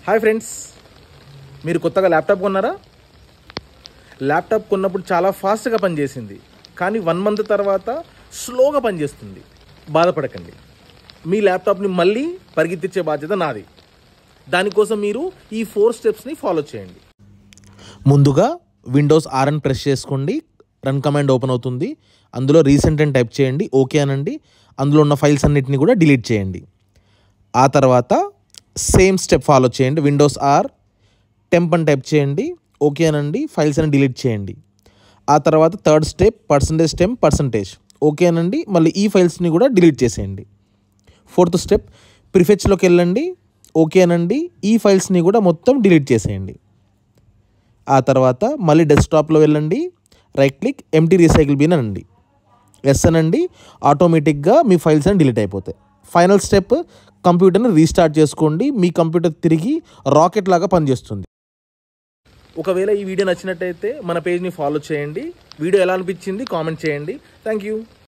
Hi friends, మీరు కొత్తగా laptop కొన్నారా? ల్యాప్టాప్ కొన్నప్పుడు చాలా ఫాస్ట్గా పనిచేసింది, కానీ 1 మంత్ తర్వాత స్లోగా పనిచేస్తుంది. బాధపడకండి, మీ ల్యాప్టాప్ని మళ్ళీ పరిగెత్తించే బాధ్యత నాది. దానికోసం మీరు ఈ 4 స్టెప్స్ని ఫాలో చేయండి. ముందుగా విండోస్ R అని ప్రెస్ చేసుకోండి. రన్ కమాండ్ ఓపెన్ అవుతుంది. అందులో రీసెంట్ అని టైప్ చేయండి. ఓకే అనండి. అందులో ఉన్న ఫైల్స్ అన్నిటిని కూడా డిలీట్ చేయండి. ఆ తర్వాత సేమ్ స్టెప్ ఫాలో చేయండి. విండోస్ R టెంప్ అని టైప్ చేయండి. ఓకే అనండి. ఫైల్స్ అని డిలీట్ చేయండి. ఆ తర్వాత థర్డ్ స్టెప్ %temp% ఓకే అనండి. మళ్ళీ ఈ ఫైల్స్ని కూడా డిలీట్ చేసేయండి. ఫోర్త్ స్టెప్ ప్రిఫెచ్లోకి వెళ్ళండి. ఓకే అనండి. ఈ ఫైల్స్ని కూడా మొత్తం డిలీట్ చేసేయండి. ఆ తర్వాత మళ్ళీ డెస్క్టాప్లో వెళ్ళండి. Right click empty recycle bin అనండి. ఎస్ అనండి. ఆటోమేటిక్గా మీ ఫైల్స్ అని డిలీట్ అయిపోతాయి. ఫైనల్ స్టెప్ కంప్యూటర్ని రీస్టార్ట్ చేసుకోండి. మీ కంప్యూటర్ తిరిగి రాకెట్ లాగా పనిచేస్తుంది. ఒకవేళ ఈ వీడియో నచ్చినట్టయితే మన పేజ్ని ఫాలో చేయండి. వీడియో ఎలా అనిపించింది కామెంట్ చేయండి. Thank you.